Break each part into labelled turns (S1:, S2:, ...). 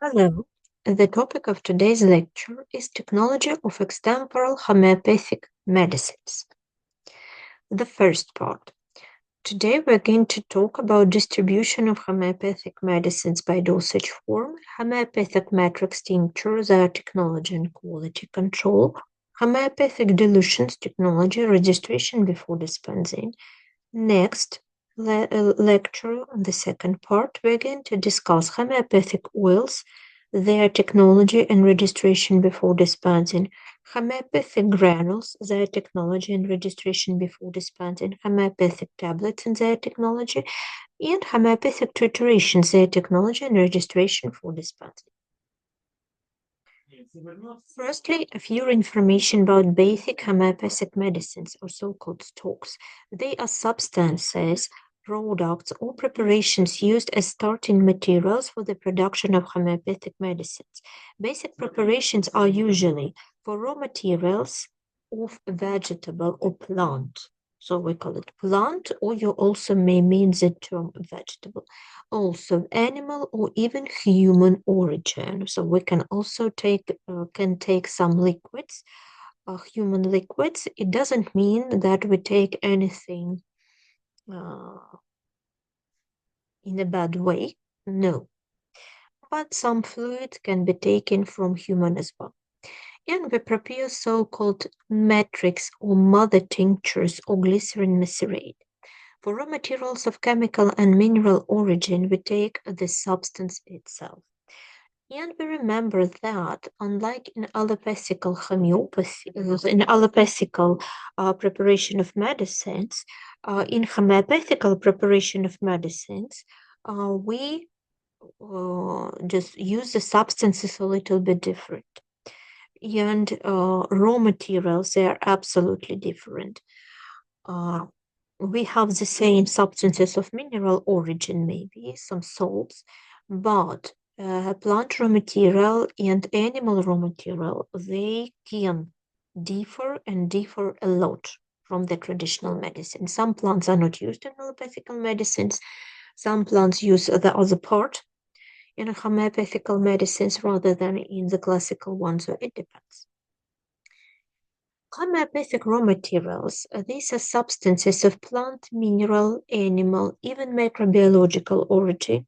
S1: Hello. The topic of today's lecture is technology of extemporal homeopathic medicines. The first part. Today we're going to talk about distribution of homeopathic medicines by dosage form, homeopathic matrix tincture, their technology and quality control, homeopathic dilutions technology, registration before dispensing. Next lecture, the second part, we're going to discuss homeopathic oils, their technology and registration before dispensing, homeopathic granules, their technology and registration before dispensing, homeopathic tablets and their technology, and homeopathic triturations, their technology and registration for dispensing. Firstly, a few information about basic homeopathic medicines, or so-called stocks. They are substances, products, or preparations used as starting materials for the production of homeopathic medicines. Basic preparations are usually for raw materials of vegetable or plant. So we call it plant, or you also may mean the term vegetable. Also animal or even human origin. So we can also take some liquids, human liquids. It doesn't mean that we take anything in a bad way, no. But some fluids can be taken from human as well. And we prepare so-called matrix or mother tinctures or glycerin mesarate. For raw materials of chemical and mineral origin, we take the substance itself. And we remember that, unlike in allopathical homeopathy, in allopathical preparation of medicines, in homeopathical preparation of medicines, we just use the substances a little bit different. And raw materials, they are absolutely different. We have the same substances of mineral origin, maybe some salts, but plant raw material and animal raw material, they can differ and differ a lot from the traditional medicine. Some plants are not used in allopathical medicines. Some plants use the other part in homeopathical medicines rather than in the classical ones, so it depends. Homeopathic raw materials, these are substances of plant, mineral, animal, even microbiological origin.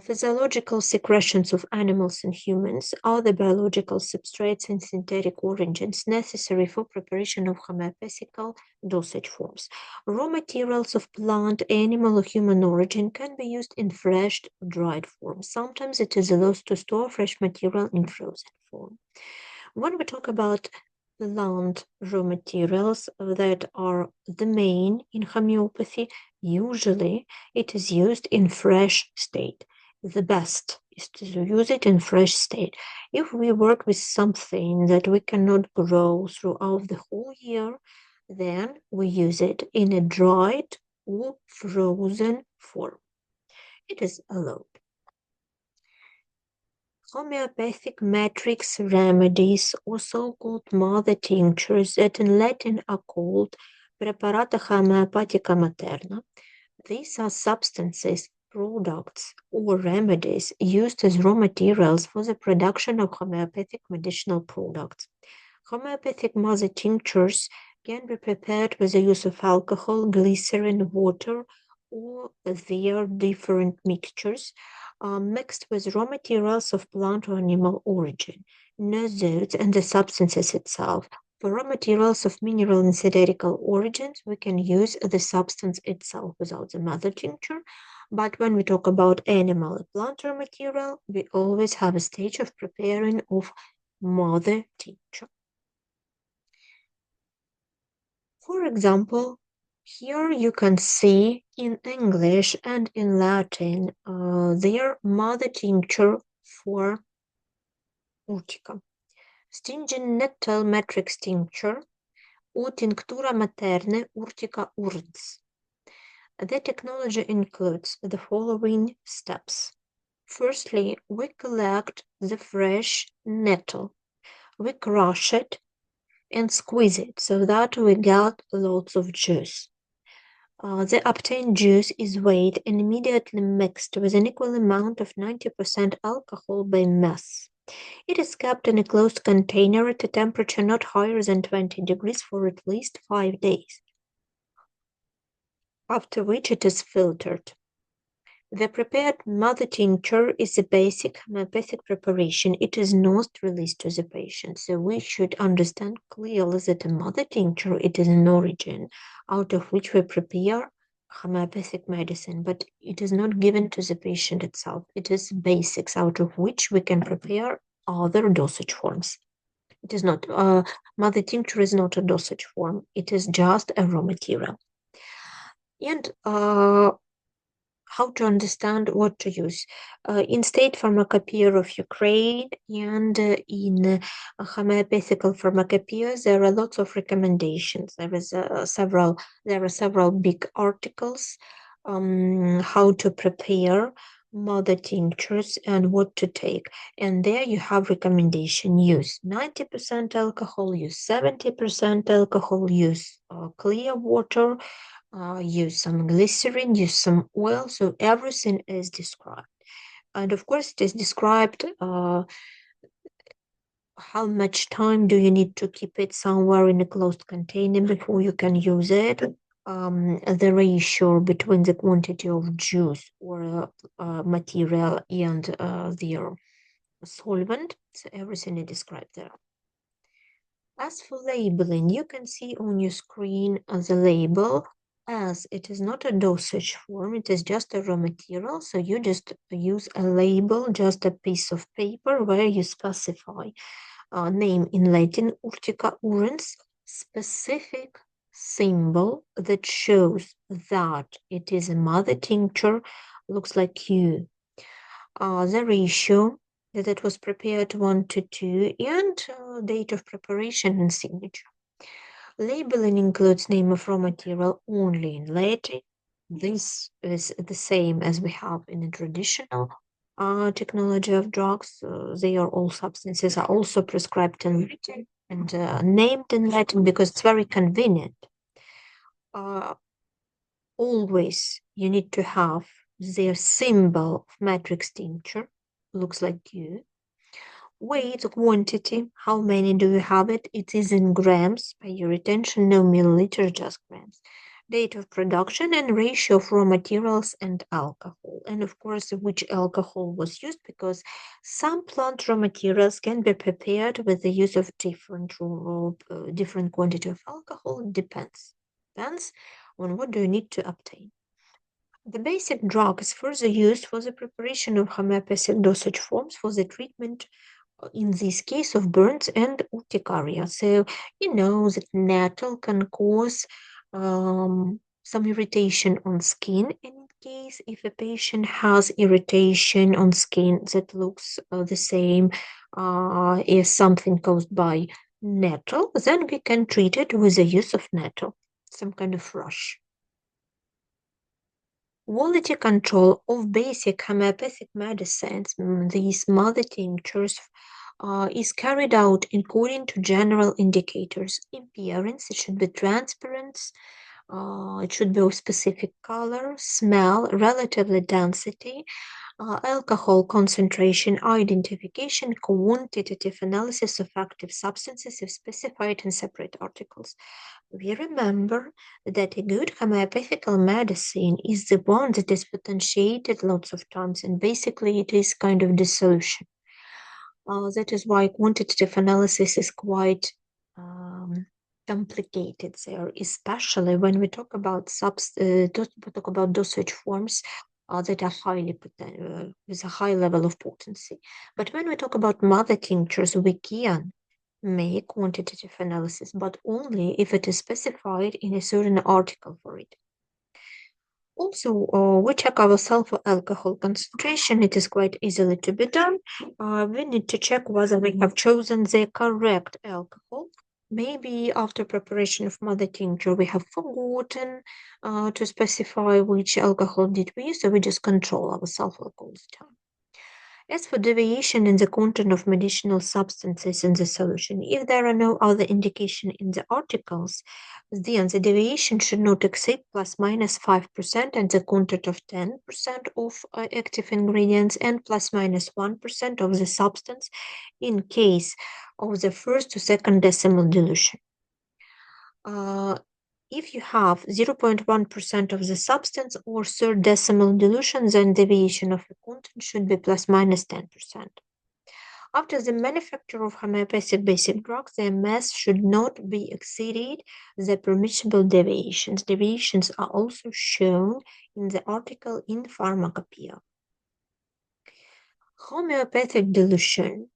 S1: Physiological secretions of animals and humans are the biological substrates and synthetic origins necessary for preparation of homeopathical dosage forms. Raw materials of plant, animal, or human origin can be used in fresh, dried form. Sometimes it is allowed to store fresh material in frozen form. When we talk about plant raw materials that are the main in homeopathy, usually it is used in fresh state. The best is to use it in fresh state. If we work with something that we cannot grow throughout the whole year, then we use it in a dried or frozen form. It is allowed. Homeopathic matrix remedies, or so-called mother tinctures, that in Latin are called preparata homeopatica materna. These are substances, products, or remedies used as raw materials for the production of homeopathic medicinal products. Homeopathic mother tinctures can be prepared with the use of alcohol, glycerin, water, or their different mixtures mixed with raw materials of plant or animal origin, nozodes, and the substances itself. For raw materials of mineral and synthetical origins, we can use the substance itself without the mother tincture. But when we talk about animal and plant raw material, we always have a stage of preparing of mother tincture. For example, here you can see in English and in Latin their mother tincture for urtica. Stingenettal matrix tincture or tinctura materne urtica urns. The technology includes the following steps. Firstly, we collect the fresh nettle. We crush it and squeeze it so that we get lots of juice. The obtained juice is weighed and immediately mixed with an equal amount of 90% alcohol by mass. It is kept in a closed container at a temperature not higher than 20 degrees for at least 5 days, after which it is filtered. The prepared mother tincture is a basic homeopathic preparation. It is not released to the patient. So we should understand clearly that a mother tincture, it is an origin out of which we prepare homeopathic medicine, but it is not given to the patient itself. It is basics out of which we can prepare other dosage forms. It is not, mother tincture is not a dosage form. It is just a raw material. And how to understand what to use. In State Pharmacopoeia of Ukraine and in Homeopathical Pharmacopoeia, there are lots of recommendations. There are several big articles how to prepare mother tinctures and what to take. And there you have recommendation: use 90% alcohol, use 70% alcohol, use clear water, use some glycerin, use some oil, so everything is described. And of course, it is described how much time do you need to keep it somewhere in a closed container before you can use it. The ratio between the quantity of juice or material and their solvent, so everything is described there. As for labeling, you can see on your screen the label. As it is not a dosage form, it is just a raw material, so you just use a label, just a piece of paper where you specify name in Latin, urtica urens, specific symbol that shows that it is a mother tincture, looks like Q. The ratio that it was prepared 1:2, and date of preparation and signature. Labeling includes name of raw material only in Latin. This is the same as we have in the traditional technology of drugs. They are all substances are also prescribed in Latin and named in Latin because it's very convenient. Always you need to have their symbol of matrix tincture, looks like you. Weight, quantity, how many do you have it? It is in grams. Pay your attention, no milliliters, just grams. Date of production and ratio of raw materials and alcohol. And of course, which alcohol was used, because some plant raw materials can be prepared with the use of different quantity of alcohol. It depends on what do you need to obtain. The basic drug is further used for the preparation of homeopathic dosage forms for the treatment, in this case, of burns and urticaria. So you know that nettle can cause some irritation on skin. And in case if a patient has irritation on skin that looks the same as something caused by nettle, then we can treat it with the use of nettle, some kind of rush. Quality control of basic homeopathic medicines, these mother tinctures, is carried out according to general indicators. Appearance, it should be transparent, it should be of specific color, smell, relatively density, alcohol concentration, identification, quantitative analysis of active substances if specified in separate articles. We remember that a good homeopathical medicine is the one that is potentiated lots of times, and basically it is kind of dissolution. That is why quantitative analysis is quite complicated there, especially when we talk about dosage forms that are highly with a high level of potency. But when we talk about mother tinctures, we can make quantitative analysis, but only if it is specified in a certain article for it. Also, we check ourselves for alcohol concentration. It is quite easily to be done. We need to check whether we have chosen the correct alcohol. Maybe after preparation of mother tincture, we have forgotten to specify which alcohol did we use, so we just control ourselves all the time. As for deviation in the content of medicinal substances in the solution, if there are no other indication in the articles, then the deviation should not exceed plus minus 5% and the content of 10% of active ingredients and plus minus 1% of the substance in case of the first to second decimal dilution. If you have 0.1% of the substance or third decimal dilution, then deviation of the content should be plus minus 10%. After the manufacture of homeopathic basic drugs, their mass should not be exceeded the permissible deviations. Deviations are also shown in the article in Pharmacopoeia. Homeopathic dilution,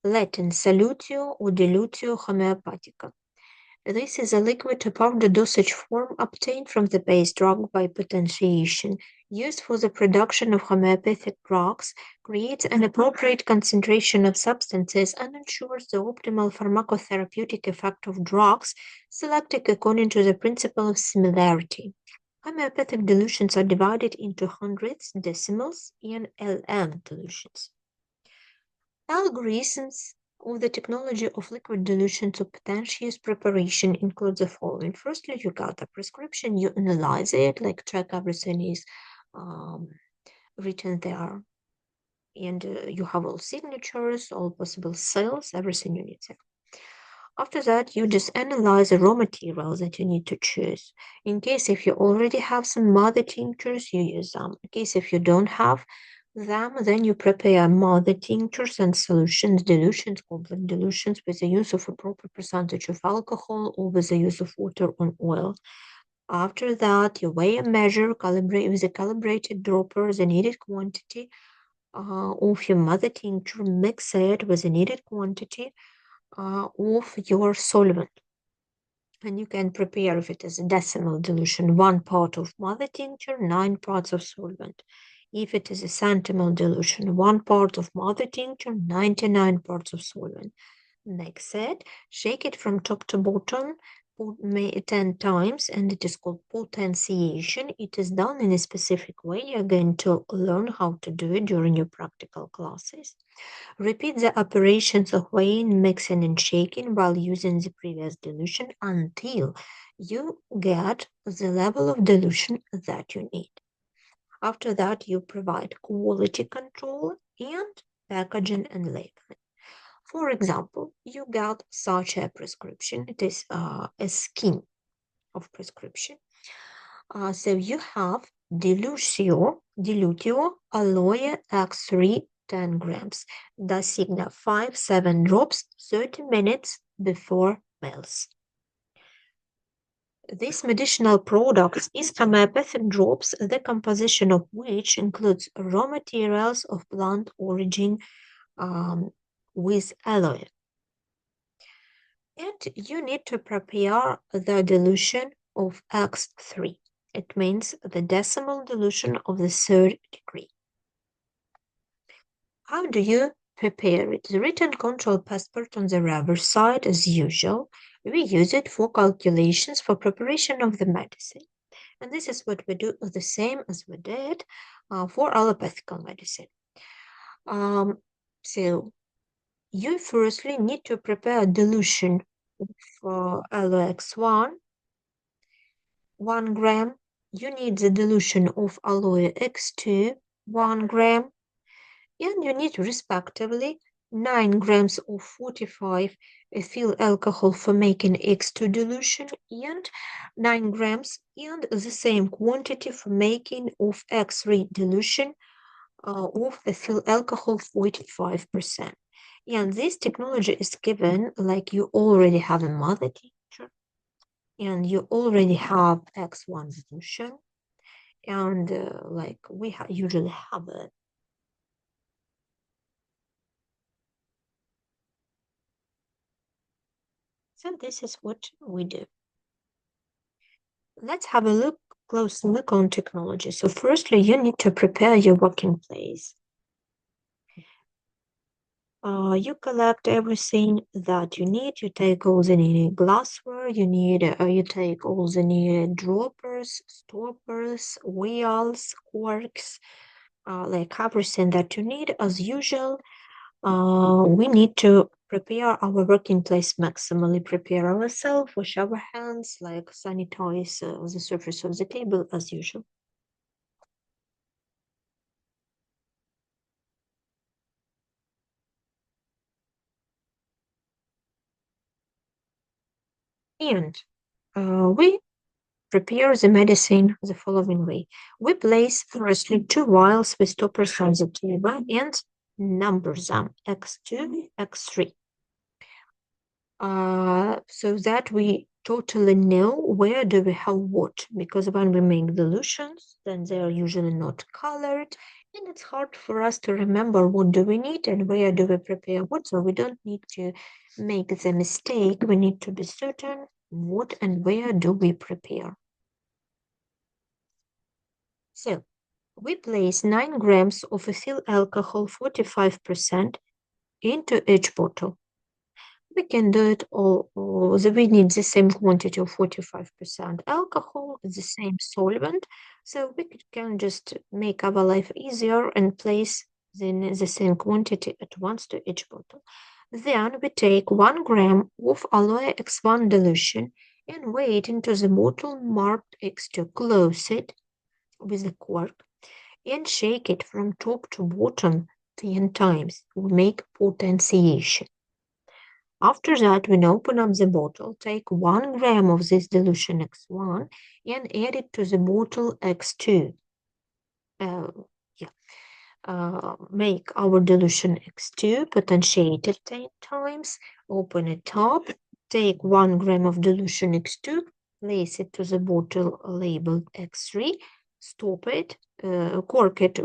S1: Latin solutio or dilutio homeopathica. This is a liquid to powder dosage form obtained from the base drug by potentiation, used for the production of homeopathic drugs, creates an appropriate concentration of substances, and ensures the optimal pharmacotherapeutic effect of drugs selected according to the principle of similarity. Homeopathic dilutions are divided into hundredths, decimals, and LN dilutions. Algorithms of the technology of liquid dilution to potentious preparation include the following. Firstly, you got a prescription, you analyze it, like check everything is written there, and you have all signatures, all possible cells, everything you need there. After that, you just analyze the raw materials that you need to choose. In case if you already have some mother tinctures, you use them. In case if you don't have them, then you prepare mother tinctures and solutions, dilutions, complex dilutions with the use of a proper percentage of alcohol or with the use of water or oil. After that, you weigh and measure, calibrate with a calibrated dropper the needed quantity of your mother tincture, mix it with the needed quantity of your solvent. And you can prepare if it is a decimal dilution, 1 part of mother tincture, 9 parts of solvent. If it is a centimal dilution, 1 part of mother tincture, 99 parts of solvent. Mix it, shake it from top to bottom 10 times, and it is called potentiation. It is done in a specific way. You're going to learn how to do it during your practical classes. Repeat the operations of weighing, mixing, and shaking while using the previous dilution until you get the level of dilution that you need. After that, you provide quality control and packaging and labeling. For example, you got such a prescription. It is a scheme of prescription. So you have dilutio aloe X3 10 grams, Dasigna 5-7 drops 30 minutes before meals. These medicinal products is homeopathic drops, the composition of which includes raw materials of plant origin with aloe. And you need to prepare the dilution of X3. It means the decimal dilution of the third degree. How do you prepare it? The written control passport on the reverse side, as usual. We use it for calculations for preparation of the medicine. And this is what we do, the same as we did for allopathic medicine. So you firstly need to prepare a dilution of aloe-X1, 1 gram. You need the dilution of aloe-X2, 1 gram. And you need respectively 9 grams of 45 ethyl alcohol for making X2 dilution and 9 grams and the same quantity for making of X3 dilution of ethyl alcohol 45%. And this technology is given like you already have a mother tincture and you already have X1 dilution and like we usually have it. So this is what we do. Let's have a close look on technology. So firstly, you need to prepare your working place. You collect everything that you need. You take all the needed glassware. You take all the needed droppers, stoppers, wheels, corks, like everything that you need. As usual, we need to prepare our working place maximally, prepare ourselves, wash our hands, like sanitize the surface of the table as usual. And we prepare the medicine the following way. We place firstly 2 vials with stoppers on the table and number them x2, x3. So that we totally know where do we have what, because when we make dilutions, then they are usually not colored, and it's hard for us to remember what do we need and where do we prepare what, so we don't need to make the mistake. We need to be certain what and where do we prepare. So we place 9 grams of ethyl alcohol 45% into each bottle. We can do it all, we need the same quantity of 45% alcohol, the same solvent, so we can just make our life easier and place the same quantity at once to each bottle. Then we take 1 gram of aloe X1 dilution and weigh it into the bottle marked X2, close it with a cork and shake it from top to bottom 10 times. We make potentiation. After that, when open up the bottle, take 1 gram of this dilution X1 and add it to the bottle X2. Make our dilution X2, potentiate it 10 times, open it up, take 1 gram of dilution X2, place it to the bottle labeled X3, stop it, cork it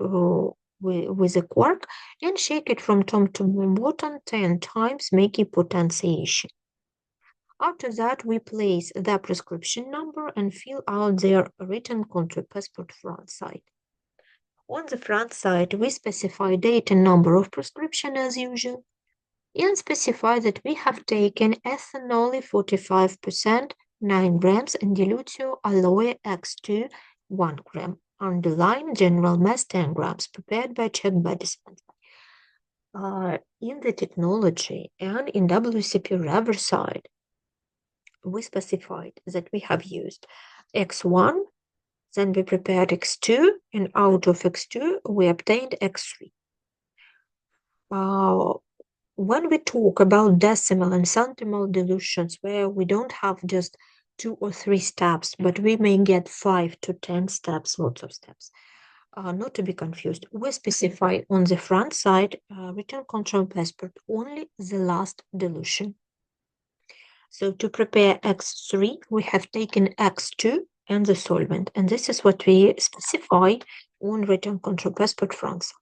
S1: with a cork, and shake it from top to bottom 10 times, making potentiation. After that, we place the prescription number and fill out their written contour passport front side. On the front side, we specify date and number of prescription as usual, and specify that we have taken ethanol 45%, 9 grams, and dilutio aloe X2, 1 gram. Underline general mass 10 grams, prepared by check by dispenser. In the technology and in WCP Riverside, we specified that we have used X1, then we prepared X2, and out of X2, we obtained X3. When we talk about decimal and centimal dilutions, where we don't have just 2 or 3 steps, but we may get 5 to 10 steps, lots of steps. Not to be confused, we specify on the front side, written control passport, only the last dilution. So to prepare X3, we have taken X2 and the solvent, and this is what we specify on written control passport front side.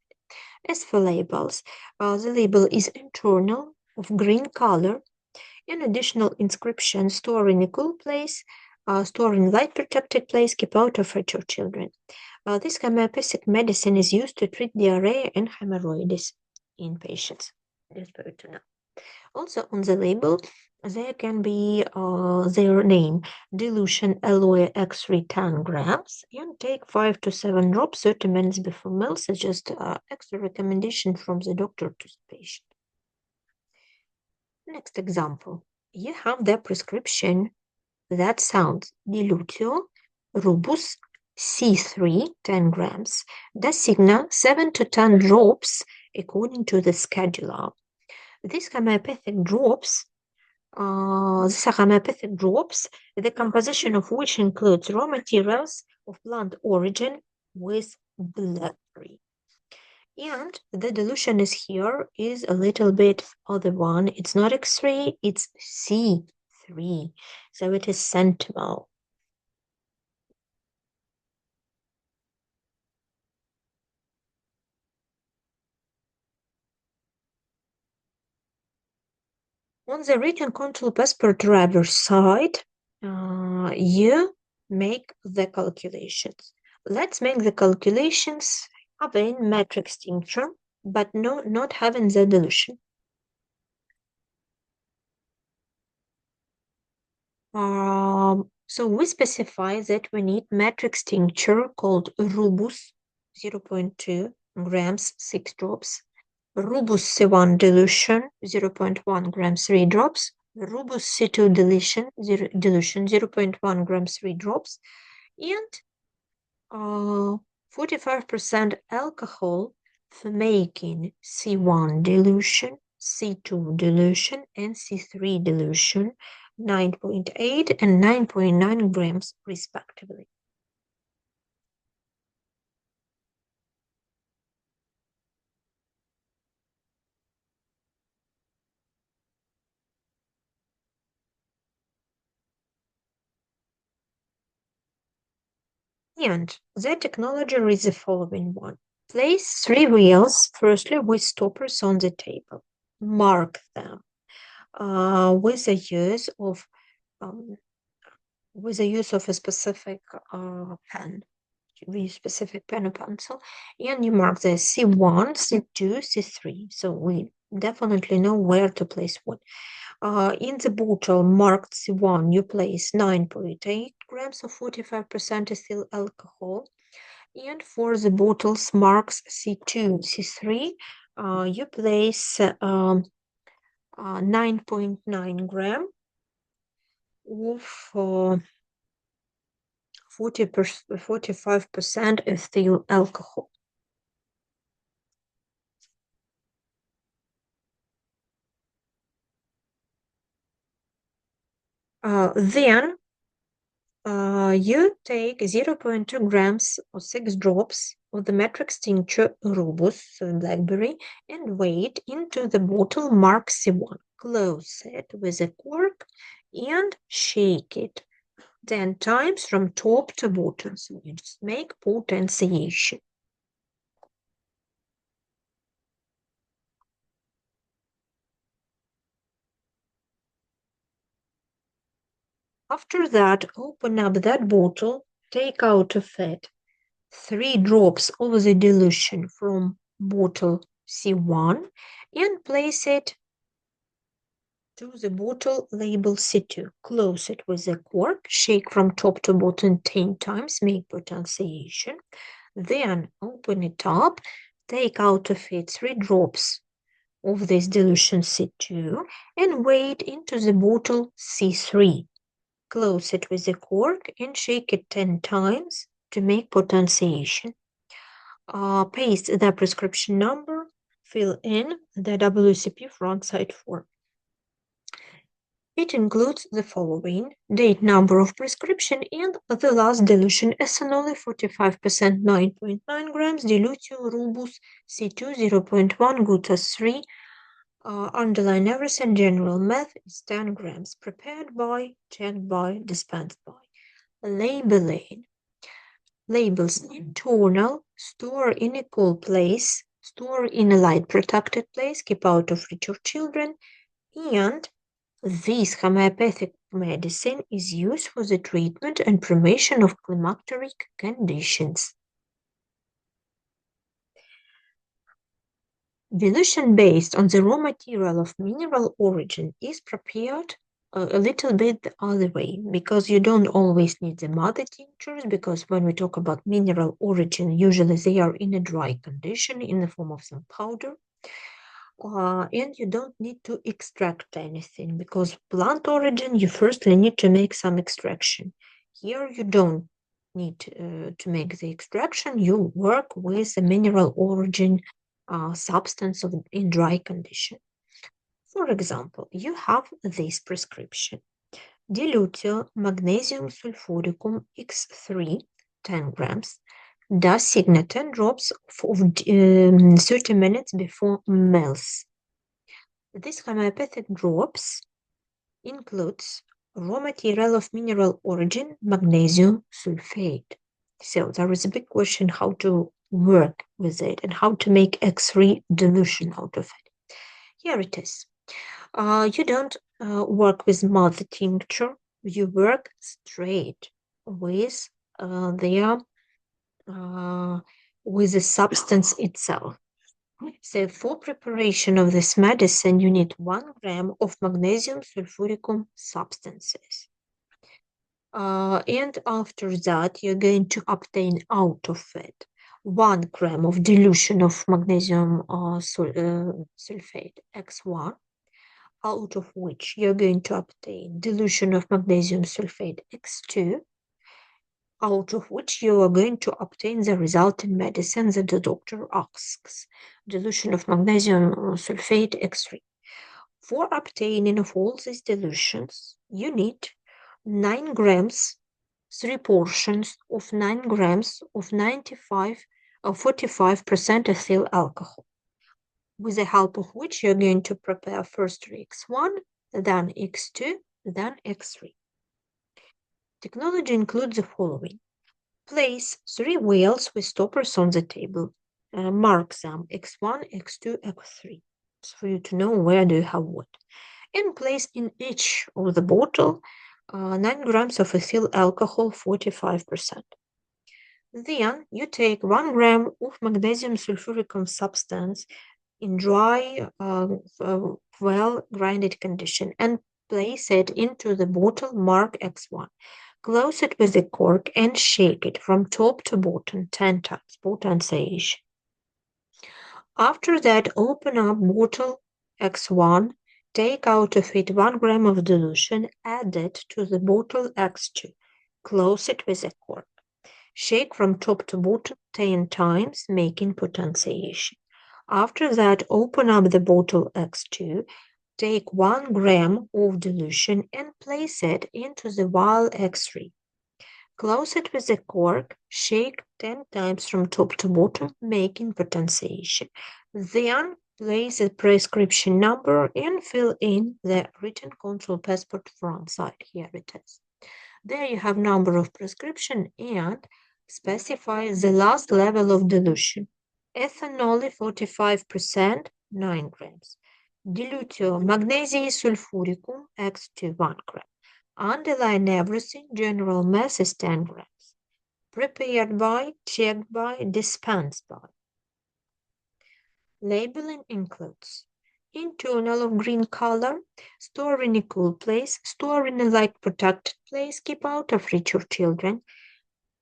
S1: As for labels, the label is internal of green color, an additional inscription: store in a cool place, store in light protected place, keep out of reach of children. This homeopathic medicine is used to treat diarrhea and hemorrhoids in patients. Desperate to know. Also on the label, there can be their name: dilution aloe X3 10 grams, and take 5 to 7 drops 30 minutes before meals. It's just extra recommendation from the doctor to the patient. Next example, you have the prescription that sounds: dilutio rubus C3 10 grams, designa 7 to 10 drops according to the scheduler. These homeopathic drops, the composition of which includes raw materials of plant origin with blackberry. And the dilution is here is a little bit other one. It's not X3, it's C3. So it is centimal. On the written control passport driver side, you make the calculations. Let's make the calculations having matrix tincture, but not having the dilution. So we specify that we need matrix tincture called rubus 0.2 grams, 6 drops. Rubus C1 dilution, 0.1 grams, 3 drops. Rubus C2 dilution, 0.1 grams, 3 drops. And 45% alcohol for making C1 dilution, C2 dilution, and C3 dilution, 9.8 and 9.9 grams respectively. And the technology is the following one. Place 3 wheels, firstly with stoppers on the table. Mark them with the use of a specific pen. We use specific pen or pencil, and you mark the C1, C2, C3. So we definitely know where to place what. In the bottle marked C1, you place 9.8 grams of 45% ethyl alcohol. And for the bottles marks C2, C3, you place 9.9 gram of 45% ethyl alcohol. Then you take 0.2 grams or 6 drops of the matrix tincture rubus, so blackberry, and weight into the bottle marked C1. Close it with a cork and shake it 10 times from top to bottom. So you just make potentiation. After that, open up that bottle, take out of it 3 drops of the dilution from bottle C1 and place it to the bottle label C2. Close it with a cork, shake from top to bottom 10 times, make potentiation. Then open it up, take out of it 3 drops of this dilution C2 and weigh it into the bottle C3. Close it with a cork and shake it 10 times to make potentiation. Paste the prescription number, fill in the WCP front side form. It includes the following: date, number of prescription, and the last dilution ethanol 45%, 9.9 grams, dilutio rubus C2 0.1, glutas 3. Underline everything. General math is 10 grams. Prepared by, checked by, dispensed by. Labeling. Labels internal, store in a cool place, store in a light protected place, keep out of reach of children, and this homeopathic medicine is used for the treatment and prevention of climacteric conditions. Dilution based on the raw material of mineral origin is prepared a little bit the other way, because you don't always need the mother tinctures, because when we talk about mineral origin, usually they are in a dry condition in the form of some powder. And you don't need to extract anything, because plant origin, you firstly need to make some extraction. Here you don't need to make the extraction, you work with the mineral origin substance in dry condition. For example, you have this prescription. Dilutio magnesium sulfuricum X3, 10 grams. Dasigna 10 drops of 30 minutes before meals. This homeopathic drops includes raw material of mineral origin, magnesium sulfate. So there is a big question how to work with it and how to make X3 dilution out of it. Here it is. You don't work with mother tincture, you work straight with the substance itself. So for preparation of this medicine, you need 1 gram of magnesium sulfuricum substances. And after that, you're going to obtain out of it 1 gram of dilution of magnesium sulfate X1, out of which you're going to obtain dilution of magnesium sulfate X2, out of which you are going to obtain the resulting medicine that the doctor asks, dilution of magnesium sulfate X3. For obtaining of all these dilutions, you need 9 grams, 3 portions of 9 grams of 45% ethyl alcohol, with the help of which you're going to prepare first X1, then X2, then X3. Technology includes the following. Place 3 wheels with stoppers on the table. Mark them X1, X2, X3, for you to know where do you have what. And place in each of the bottle 9 grams of ethyl alcohol, 45%. Then you take 1 gram of magnesium sulfuric substance in dry, well-grinded condition and place it into the bottle marked X1. Close it with a cork and shake it from top to bottom 10 times, potentiation. After that, open up bottle X1, take out of it 1 gram of dilution, add it to the bottle X2. Close it with a cork. Shake from top to bottom 10 times, making potentiation. After that, open up the bottle X2, take 1 gram of dilution and place it into the vial X3. Close it with a cork, shake 10 times from top to bottom, making potentiation. Then place the prescription number and fill in the written control passport front side. Here it is. There you have number of prescription and specify the last level of dilution. Ethanol 45%, 9 grams. Dilutio magnesium sulfuricum X2, 1 gram. Underline everything, general mass is 10 grams. Prepared by, checked by, dispensed by. Labeling includes internal of green color, store in a cool place, store in a light protected place, keep out of reach of children.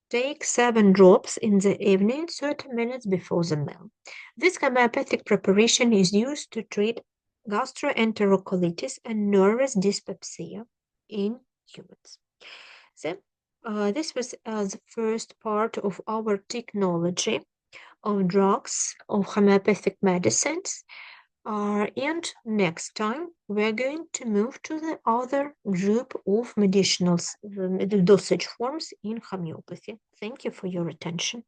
S1: Take 7 drops in the evening, 30 minutes before the meal. This homeopathic preparation is used to treat gastroenterocolitis and nervous dyspepsia in humans. So, this was the first part of our technology of drugs, of homeopathic medicines. And next time, we're going to move to the other group of medicinals, the dosage forms in homeopathy. Thank you for your attention.